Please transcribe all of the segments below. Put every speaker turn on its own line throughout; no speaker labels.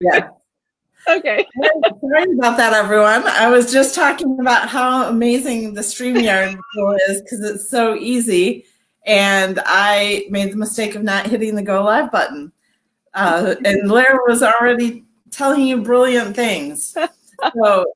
Yeah.
Okay.
Sorry about that, everyone. I was just talking about how amazing the StreamYard tool is because it's so easy. And I made the mistake of not hitting the go live button. And Lara was already telling you brilliant things. So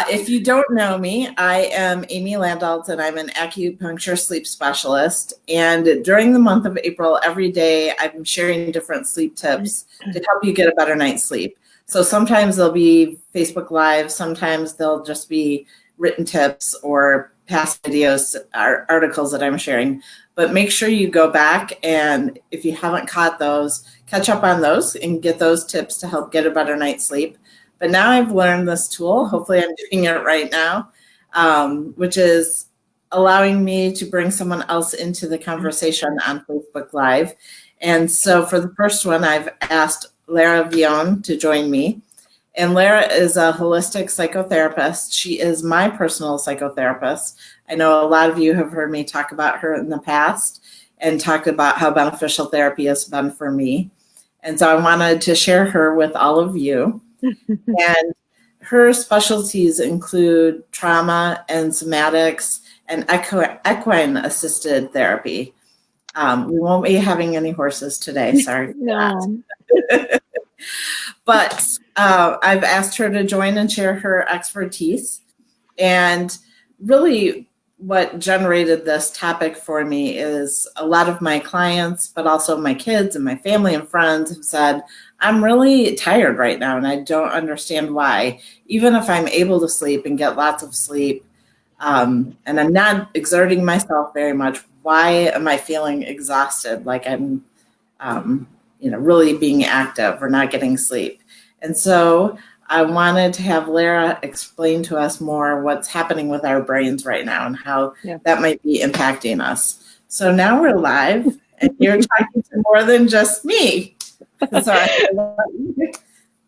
if you don't know me, I am Amy Landalt, and I'm an acupuncture sleep specialist. And during the month of April, every day I'm sharing different sleep tips to help you get a better night's sleep. So sometimes they'll be Facebook Live, sometimes they'll just be written tips or past videos or articles that I'm sharing. But make sure you go back, and if you haven't caught those, catch up on those and get those tips to help get a better night's sleep. But now I've learned this tool. Hopefully I'm doing it right now, which is allowing me to bring someone else into the conversation on Facebook Live. And so for the first one, I've asked Lara Veon to join me. And Lara is a holistic psychotherapist. She is my personal psychotherapist. I know a lot of you have heard me talk about her in the past and talk about how beneficial therapy has been for me. And so I wanted to share her with all of you. And her specialties include trauma and somatics and equine assisted therapy. We won't be having any horses today. Sorry.
No.
But I've asked her to join and share her expertise. And really what generated this topic for me is a lot of my clients, but also my kids and my family and friends have said, I'm really tired right now and I don't understand why. Even if I'm able to sleep and get lots of sleep, and I'm not exerting myself very much, why am I feeling exhausted? Like I'm, really being active or not getting sleep. And so I wanted to have Lara explain to us more what's happening with our brains right now and how that might be impacting us. So now we're live and you're talking to more than just me. So I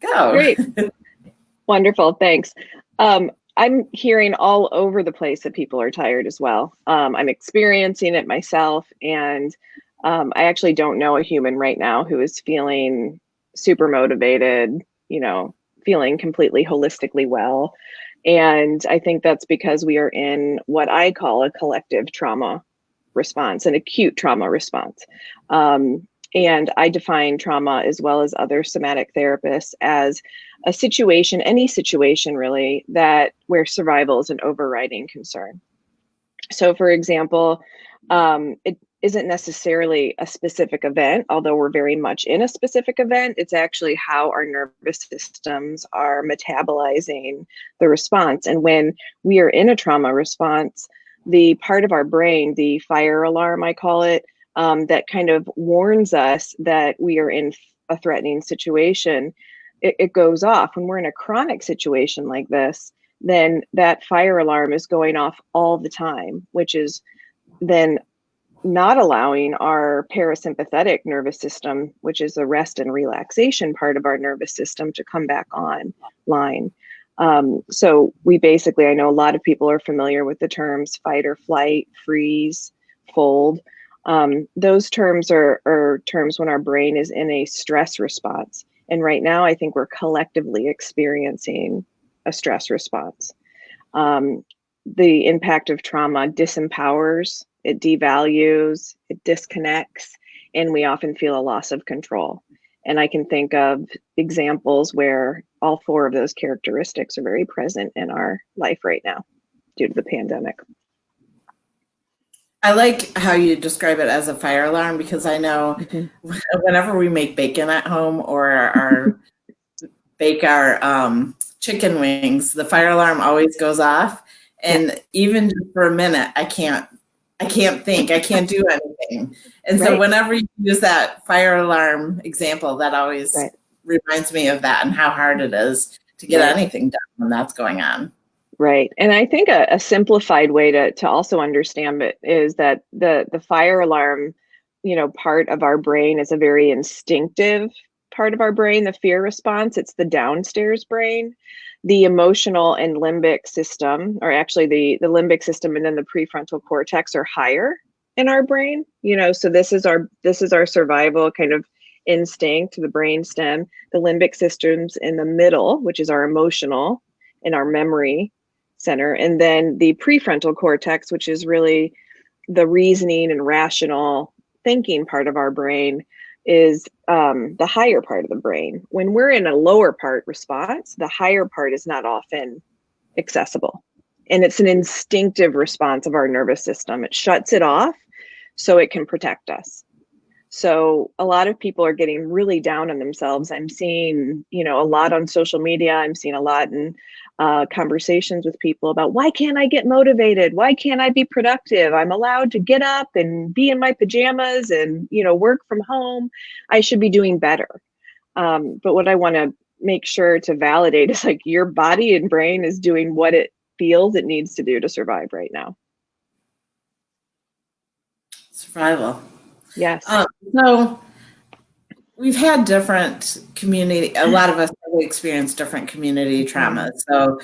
go.
Great. Wonderful. Thanks. I'm hearing all over the place that people are tired as well. I'm experiencing it myself, and I actually don't know a human right now who is feeling super motivated, feeling completely holistically well. And I think that's because we are in what I call a collective trauma response, an acute trauma response. And I define trauma, as well as other somatic therapists, as a situation, any situation really, where survival is an overriding concern. So for example, it isn't necessarily a specific event, although we're very much in a specific event. It's actually how our nervous systems are metabolizing the response. And when we are in a trauma response, the part of our brain, the fire alarm, I call it, that kind of warns us that we are in a threatening situation, it goes off. When we're in a chronic situation like this, then that fire alarm is going off all the time, which is then not allowing our parasympathetic nervous system, which is the rest and relaxation part of our nervous system, to come back online. So we basically, I know a lot of people are familiar with the terms fight or flight, freeze, fold. Those terms are terms when our brain is in a stress response. And right now, I think we're collectively experiencing a stress response. The impact of trauma disempowers, it devalues, it disconnects, and we often feel a loss of control. And I can think of examples where all four of those characteristics are very present in our life right now due to the pandemic.
I like how you describe it as a fire alarm, because I know whenever we make bacon at home or bake our chicken wings, the fire alarm always goes off. And even just for a minute, I can't think, I can't do anything. And so whenever you use that fire alarm example, that always reminds me of that and how hard it is to get anything done when that's going on.
Right. And I think a simplified way to also understand it is that the fire alarm, part of our brain is a very instinctive part of our brain, the fear response. It's the downstairs brain. The emotional and limbic system, or actually the limbic system and then the prefrontal cortex, are higher in our brain. So this is our survival kind of instinct, the brain stem, the limbic system's in the middle, which is our emotional and our memory center, and then the prefrontal cortex, which is really the reasoning and rational thinking part of our brain, is the higher part of the brain. When we're in a lower part response, the higher part is not often accessible. And it's an instinctive response of our nervous system. It shuts it off so it can protect us. So a lot of people are getting really down on themselves. I'm seeing, a lot on social media. I'm seeing a lot in conversations with people about, why can't I get motivated? Why can't I be productive? I'm allowed to get up and be in my pajamas and, work from home. I should be doing better. But what I want to make sure to validate is like your body and brain is doing what it feels it needs to do to survive right now.
Survival.
Yes.
So we've had different community, a lot of us have experienced different community traumas. So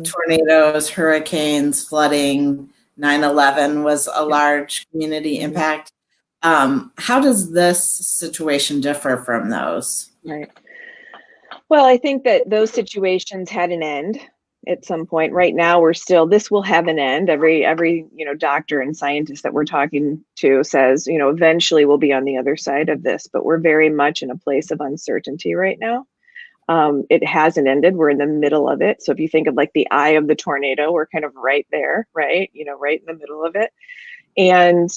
tornadoes, hurricanes, flooding, 9/11 was a large community impact. How does this situation differ from those?
Right. Well, I think that those situations had an end at some point. Right now, this will have an end. Every doctor and scientist that we're talking to says, eventually we'll be on the other side of this, but we're very much in a place of uncertainty right now. It hasn't ended. We're in the middle of it. So if you think of like the eye of the tornado, we're kind of right there, right? Right in the middle of it. And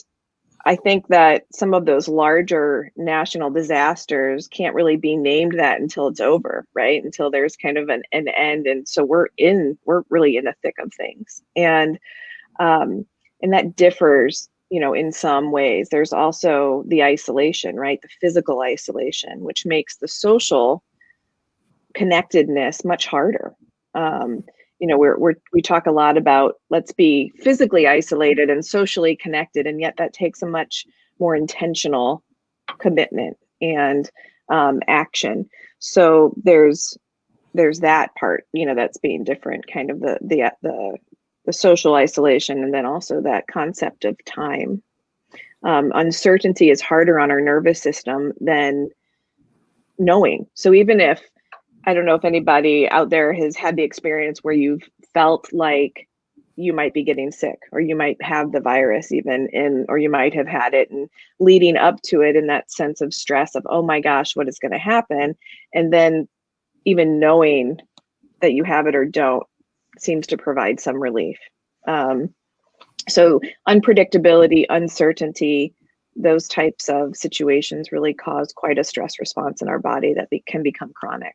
I think that some of those larger national disasters can't really be named that until it's over, right? Until there's kind of an end. And so we're really in the thick of things. And that differs, in some ways. There's also the isolation, right? The physical isolation, which makes the social connectedness much harder. We talk a lot about let's be physically isolated and socially connected, and yet that takes a much more intentional commitment and action. So there's that part, that's being different, kind of the social isolation, and then also that concept of time. Uncertainty is harder on our nervous system than knowing. So even if, I don't know if anybody out there has had the experience where you've felt like you might be getting sick, or you might have the virus or you might have had it, and leading up to it in that sense of stress of, oh my gosh, what is going to happen? And then even knowing that you have it or don't seems to provide some relief. So unpredictability, uncertainty, those types of situations really cause quite a stress response in our body that can become chronic.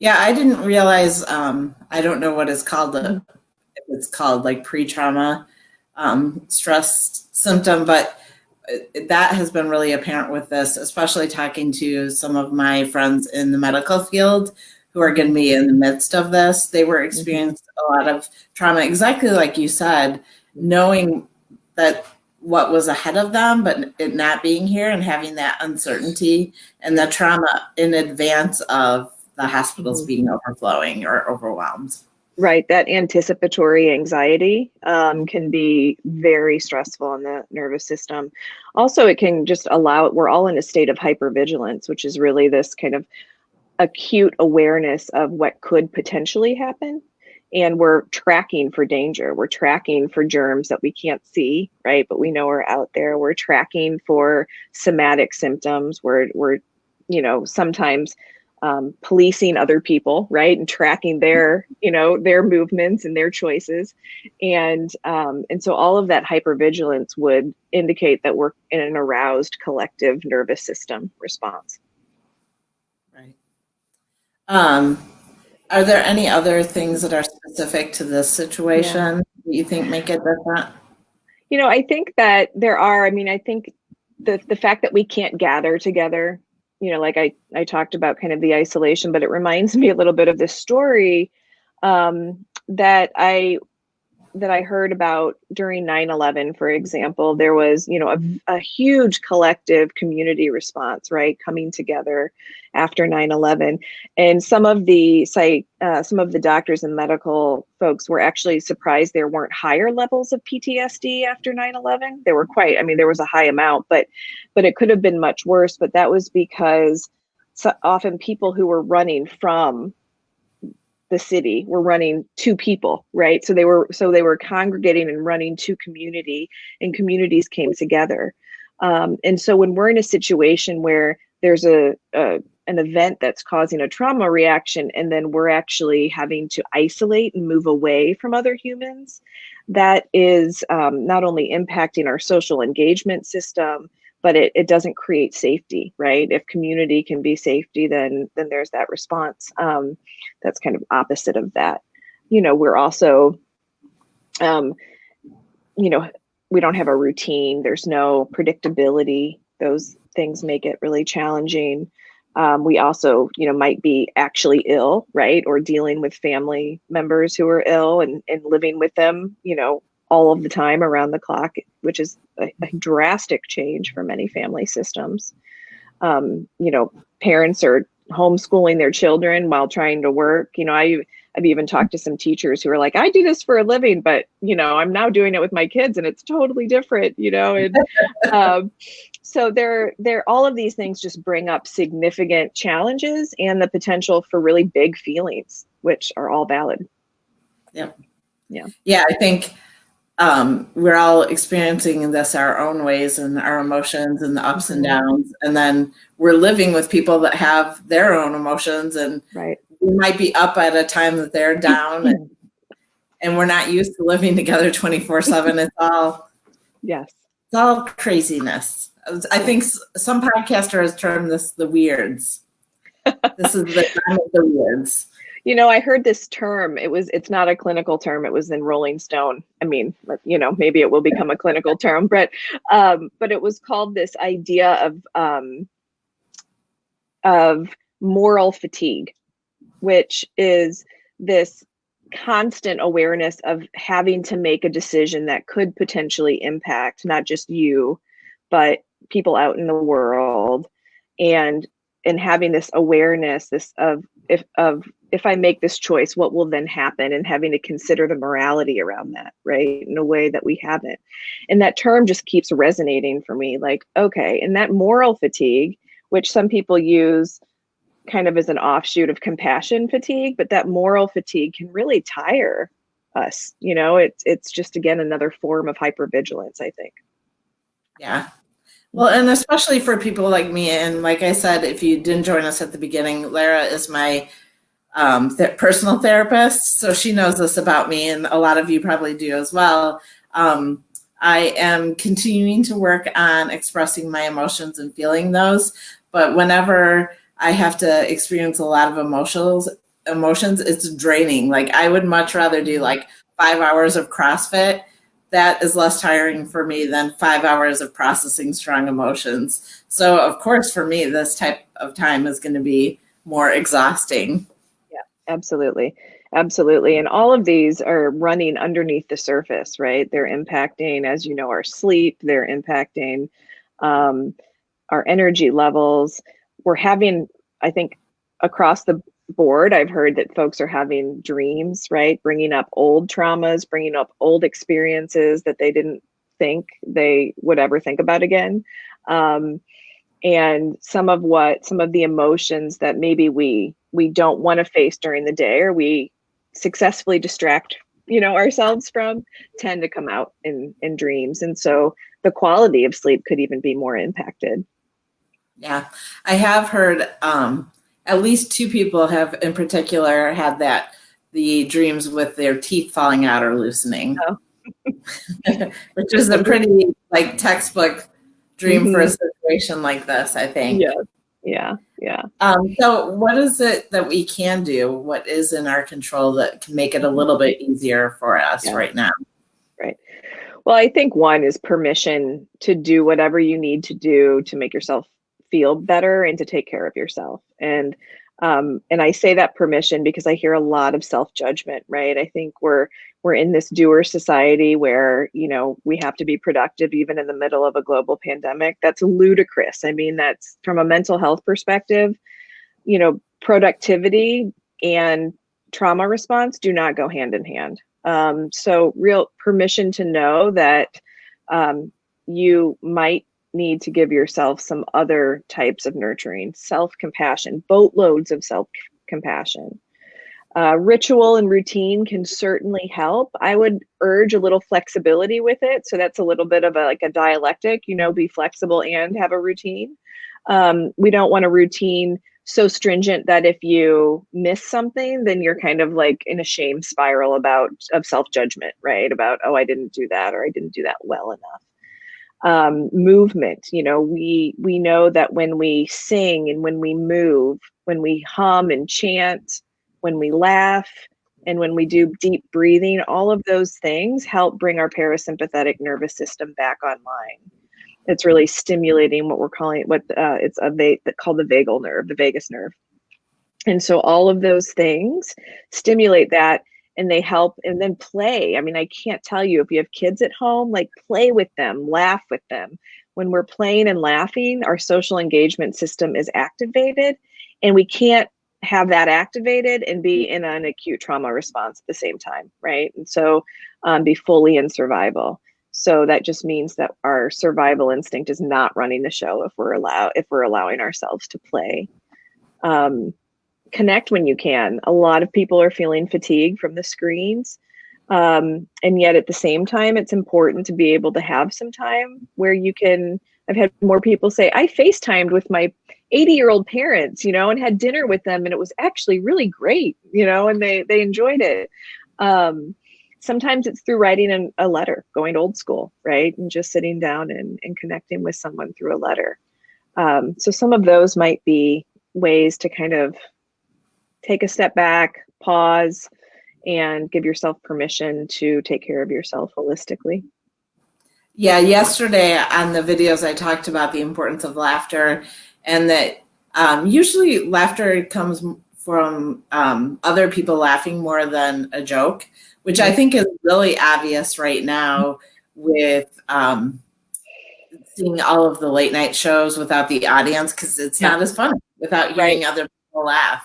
Yeah, I didn't realize, I don't know what it's called, if it's called like pre-trauma stress symptom, but that has been really apparent with this, especially talking to some of my friends in the medical field who are going to be in the midst of this. They were experiencing a lot of trauma, exactly like you said, knowing that what was ahead of them, but it not being here and having that uncertainty and the trauma in advance of the hospitals being overflowing or overwhelmed.
Right. That anticipatory anxiety can be very stressful on the nervous system. Also, it can just we're all in a state of hypervigilance, which is really this kind of acute awareness of what could potentially happen. And we're tracking for danger. We're tracking for germs that we can't see, right? But we know are out there. We're tracking for somatic symptoms. We're sometimes policing other people, right, and tracking their movements and their choices, and so all of that hypervigilance would indicate that we're in an aroused collective nervous system response.
Right. Are there any other things that are specific to this situation that you think make it different?
I think that there are. I think the fact that we can't gather together. Like I talked about kind of the isolation, but it reminds me a little bit of this story that I that I heard about during 9/11, for example, there was, a huge collective community response, right, coming together after 9/11. And some of the doctors and medical folks were actually surprised there weren't higher levels of PTSD after 9/11. There were there was a high amount, but it could have been much worse. But that was because often people who were running from the city were running to people, right? So they were congregating and running to community, and communities came together. And so when we're in a situation where there's an event that's causing a trauma reaction, and then we're actually having to isolate and move away from other humans, that is not only impacting our social engagement system, but it doesn't create safety, right? If community can be safety, then there's that response. That's kind of opposite of that. We're also, we don't have a routine. There's no predictability. Those things make it really challenging. We also, might be actually ill, right? Or dealing with family members who are ill and living with them, all of the time around the clock, which is a drastic change for many family systems. Parents are homeschooling their children while trying to work. I've even talked to some teachers who are like, I do this for a living, but I'm now doing it with my kids and it's totally different, and so all of these things just bring up significant challenges and the potential for really big feelings, which are all valid.
Yeah.
Yeah.
I think we're all experiencing this our own ways and our emotions and the ups and downs. And then we're living with people that have their own emotions, and
right.
we might be up at a time that they're down and we're not used to living together 24/7. It's all craziness. I think some podcaster has termed this the weirds. This is the time of the weirds.
I heard this term. It's not a clinical term. It was in Rolling Stone. I mean, maybe it will become a clinical term, but it was called this idea of moral fatigue, which is this constant awareness of having to make a decision that could potentially impact not just you, but people out in the world, and having this awareness, if I make this choice, what will then happen, and having to consider the morality around that, right, in a way that we haven't. And that term just keeps resonating for me, like, okay, and that moral fatigue, which some people use kind of as an offshoot of compassion fatigue, but that moral fatigue can really tire us. It's just, again, another form of hypervigilance, I think.
Yeah. Well, and especially for people like me, and like I said, if you didn't join us at the beginning, Lara is my personal therapist, so she knows this about me, and a lot of you probably do as well. I am continuing to work on expressing my emotions and feeling those, but whenever I have to experience a lot of emotions, it's draining. Like, I would much rather do like 5 hours of CrossFit. That is less tiring for me than 5 hours of processing strong emotions. So of course, for me, this type of time is going to be more exhausting.
Yeah, absolutely. Absolutely. And all of these are running underneath the surface, right? They're impacting, as you know, our sleep. They're impacting our energy levels. We're having, I think, across the board, I've heard that folks are having dreams, right? Bringing up old traumas, bringing up old experiences that they didn't think they would ever think about again. And some of the emotions that maybe we don't want to face during the day, or we successfully distract, ourselves from, tend to come out in dreams. And so the quality of sleep could even be more impacted.
Yeah, I have heard at least 2 people have in particular had the dreams with their teeth falling out or loosening, which is a pretty textbook dream for a situation like this, I think.
Yeah.
So what is it that we can do? What is in our control that can make it a little bit easier for us right now?
Right. Well, I think one is permission to do whatever you need to do to make yourself feel better and to take care of yourself. And And I say that permission because I hear a lot of self-judgment, right? I think we're in this doer society where, you know, we have to be productive even in the middle of a global pandemic. That's ludicrous. I mean, that's from a mental health perspective, you know, productivity and trauma response do not go hand in hand. So real permission to know that you might need to give yourself some other types of nurturing, self-compassion, boatloads of self-compassion. Ritual and routine can certainly help. I would urge a little flexibility with it. So that's a little bit of like a dialectic, you know, be flexible and have a routine. We don't want a routine so stringent that if you miss something, then you're kind of like in a shame spiral of self-judgment, right? About, oh, I didn't do that, or I didn't do that well enough. Movement, you know, we know that when we sing and when we move, when we hum and chant, when we laugh, and when we do deep breathing, all of those things help bring our parasympathetic nervous system back online. It's really stimulating what we're calling called the vagal nerve, the vagus nerve. And so all of those things stimulate that, and they help. And then play. I mean, I can't tell you, if you have kids at home, like, play with them, laugh with them. When we're playing and laughing, our social engagement system is activated, and we can't have that activated and be in an acute trauma response at the same time, right? And so be fully in survival. So that just means that our survival instinct is not running the show if we're allowing ourselves to play. Connect when you can. A lot of people are feeling fatigue from the screens. And yet at the same time, it's important to be able to have some time where you can. I've had more people say, I FaceTimed with my 80-year-old parents, you know, and had dinner with them, and it was actually really great, you know, and they enjoyed it. Sometimes it's through writing a letter, going old school, right? And just sitting down and connecting with someone through a letter. So some of those might be ways to kind of take a step back, pause, and give yourself permission to take care of yourself holistically.
Yeah, yesterday on the videos, I talked about the importance of laughter, and that usually laughter comes from other people laughing more than a joke, which I think is really obvious right now with seeing all of the late night shows without the audience, because it's not as fun without hearing other people laugh.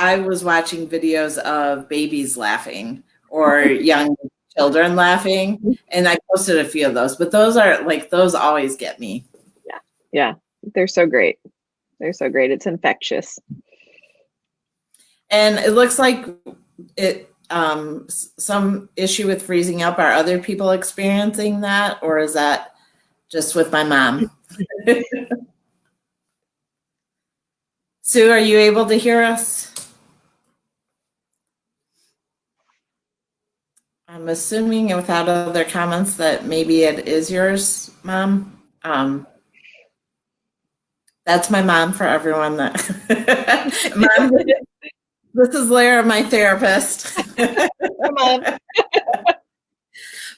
I was watching videos of babies laughing or young children laughing, and I posted a few of those, but those always get me.
Yeah. They're so great. They're so great. It's infectious.
And it looks like some issue with freezing up. Are other people experiencing that, or is that just with my mom? Sue, are you able to hear us? I'm assuming, without other comments, that maybe it is yours, Mom. That's my mom for everyone. Mom, this is Lara, my therapist.
Come on.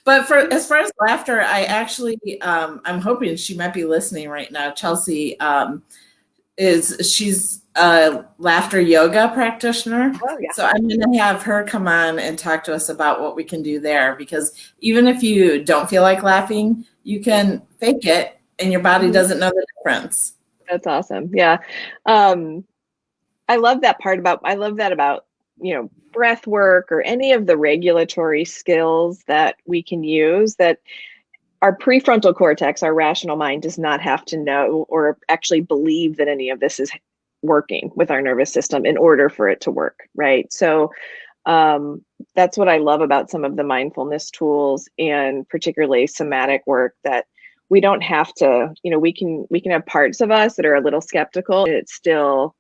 But as far as laughter, I actually, I'm hoping she might be listening right now. Chelsea she's a laughter yoga practitioner.
Oh, yeah.
So I'm going to have her come on and talk to us about what we can do there, because even if you don't feel like laughing, you can fake it and your body doesn't know the difference.
That's awesome. Yeah. I love that about, you know, breath work or any of the regulatory skills that we can use, that our prefrontal cortex, our rational mind, does not have to know or actually believe that any of this is working with our nervous system in order for it to work, right? So that's what I love about some of the mindfulness tools, and particularly somatic work, that we don't have to, you know, we can have parts of us that are a little skeptical, and it's still,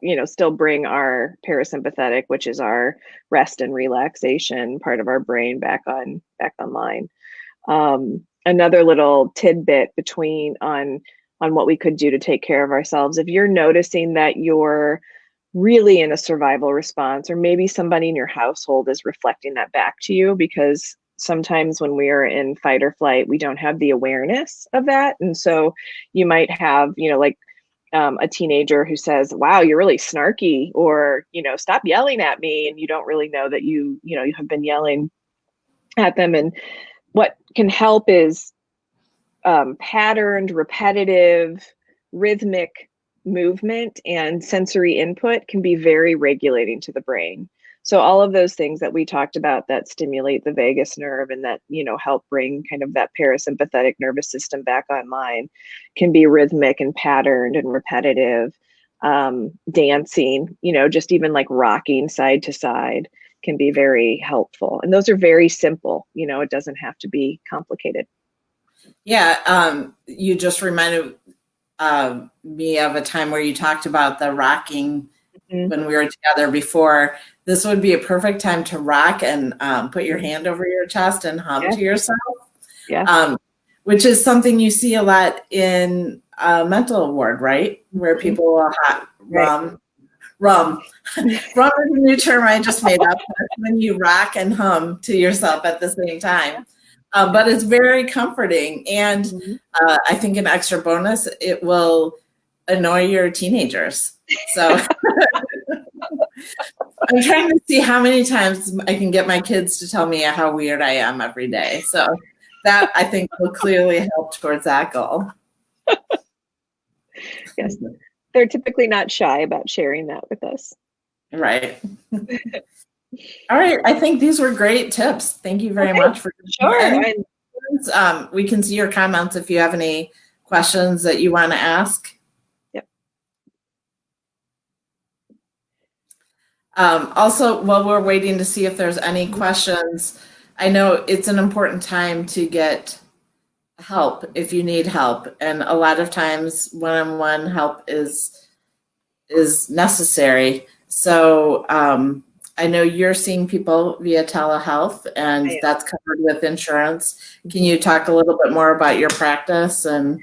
you know, still bring our parasympathetic, which is our rest and relaxation part of our brain, back online. Another little tidbit on what we could do to take care of ourselves. If you're noticing that you're really in a survival response, or maybe somebody in your household is reflecting that back to you, because sometimes when we are in fight or flight, we don't have the awareness of that. And so you might have, like a teenager who says, wow, you're really snarky, or, stop yelling at me. And you don't really know that you have been yelling at them. And what can help is patterned, repetitive, rhythmic movement and sensory input can be very regulating to the brain. So all of those things that we talked about that stimulate the vagus nerve and that, help bring kind of that parasympathetic nervous system back online can be rhythmic and patterned and repetitive. Dancing, just even like rocking side to side can be very helpful. And those are very simple, it doesn't have to be complicated.
Yeah, you just reminded me of a time where you talked about the rocking when we were together before. This would be a perfect time to rock and put your hand over your chest and hum to yourself.
Yeah.
Which is something you see a lot in a mental ward, right? Where people will rum. Rum is a new term I just made up. When you rock and hum to yourself at the same time. But it's very comforting. And I think an extra bonus, it will annoy your teenagers. So I'm trying to see how many times I can get my kids to tell me how weird I am every day. So that, I think, will clearly help towards that goal.
Yes. They're typically not shy about sharing that with us.
Right. All right. I think these were great tips. Thank you very much for
sharing.
We can see your comments if you have any questions that you want to ask.
Yep.
Also, while we're waiting to see if there's any questions, I know it's an important time to get help if you need help. And a lot of times one-on-one help is necessary. So I know you're seeing people via telehealth, and that's covered with insurance. Can you talk a little bit more about your practice? And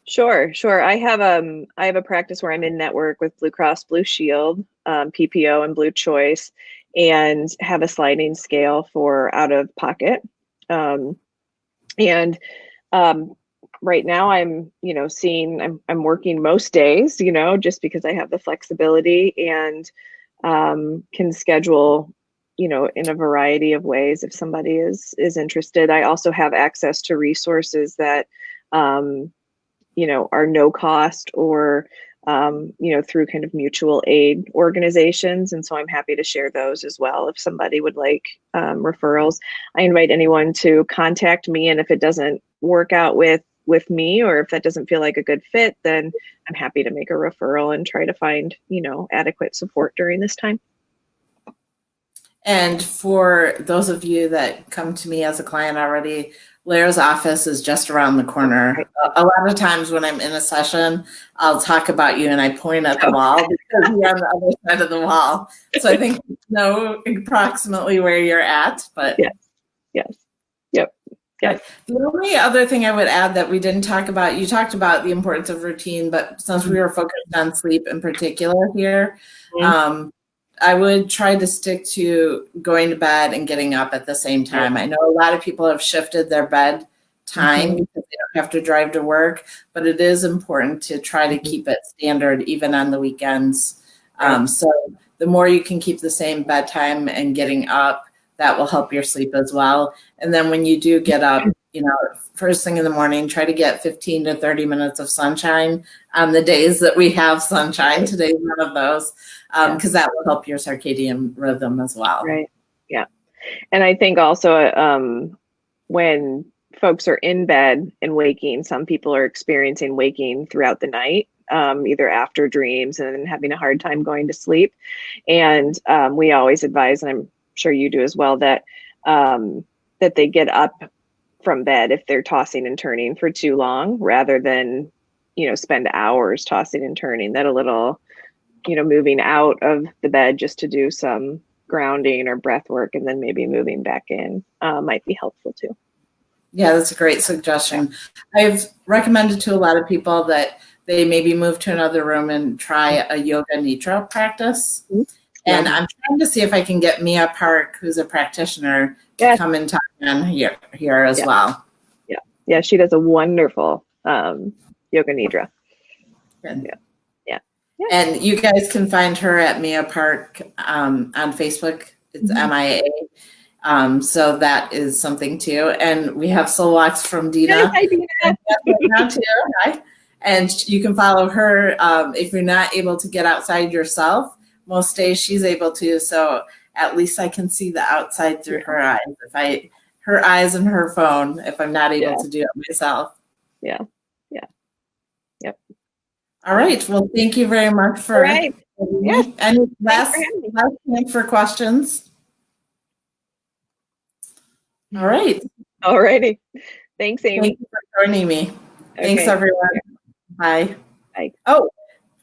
Sure. I have a practice where I'm in network with Blue Cross Blue Shield, PPO, and Blue Choice, and have a sliding scale for out of pocket. Right now I'm working most days, just because I have the flexibility and can schedule, in a variety of ways if somebody is interested. I also have access to resources that, are no cost or, through kind of mutual aid organizations. And so I'm happy to share those as well if somebody would like referrals. I invite anyone to contact me, and if it doesn't work out with me, or if that doesn't feel like a good fit, then I'm happy to make a referral and try to find, adequate support during this time.
And for those of you that come to me as a client already, Lara's office is just around the corner. A lot of times when I'm in a session, I'll talk about you and I point at the wall because you're on the other side of the wall. So I think you know approximately where you're at. But
Yes.
The only other thing I would add that we didn't talk about, you talked about the importance of routine, but since we were focused on sleep in particular here, I would try to stick to going to bed and getting up at the same time. I know a lot of people have shifted their bed time because they don't have to drive to work, but it is important to try to keep it standard even on the weekends. So the more you can keep the same bedtime and getting up, that will help your sleep as well. And then when you do get up, first thing in the morning, try to get 15 to 30 minutes of sunshine on the days that we have sunshine. Today's one of those, because that will help your circadian rhythm as well.
Right. Yeah. And I think also when folks are in bed and waking, some people are experiencing waking throughout the night, either after dreams and having a hard time going to sleep. And we always advise, and I'm sure you do as well, that they get up from bed if they're tossing and turning for too long, rather than, spend hours tossing and turning. That a little, moving out of the bed just to do some grounding or breath work and then maybe moving back in might be helpful too.
Yeah, that's a great suggestion. I've recommended to a lot of people that they maybe move to another room and try a yoga nidra practice. And I'm trying to see if I can get Mia Park, who's a practitioner, to come and talk on here as well.
Yeah, she does a wonderful yoga nidra.
Good.
Yeah.
And you guys can find her at Mia Park on Facebook. It's MIA. So that is something too. And we have soul walks from Dina.
Hi, Dina.
Too. Hi. And you can follow her if you're not able to get outside yourself. Most days she's able to. So at least I can see the outside through her eyes. Her eyes and her phone, if I'm not able to do it myself.
Yeah.
All right. Well, thank you very much for.
All right.
Yes. Any last chance for questions? All right.
All righty. Thanks, Amy.
Thank you for joining me. Thanks, everyone. Bye.
Bye.
Oh,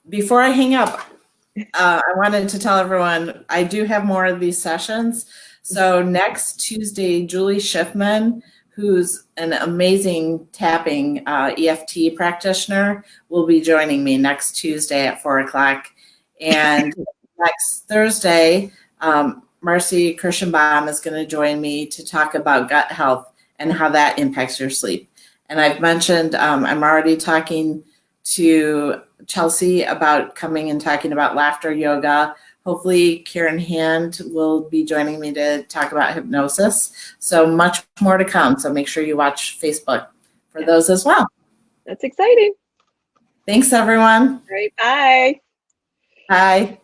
before I hang up, I wanted to tell everyone I do have more of these sessions. So next Tuesday, Julie Schiffman, who's an amazing tapping EFT practitioner, will be joining me next Tuesday at 4:00. And next Thursday, Marcy Kirschenbaum is going to join me to talk about gut health and how that impacts your sleep. And I've mentioned I'm already talking to Chelsea about coming and talking about laughter yoga. Hopefully Karen Hand will be joining me to talk about hypnosis. So much more to come. So make sure you watch Facebook for those as well.
That's exciting.
Thanks, everyone.
All right. Bye.
Bye.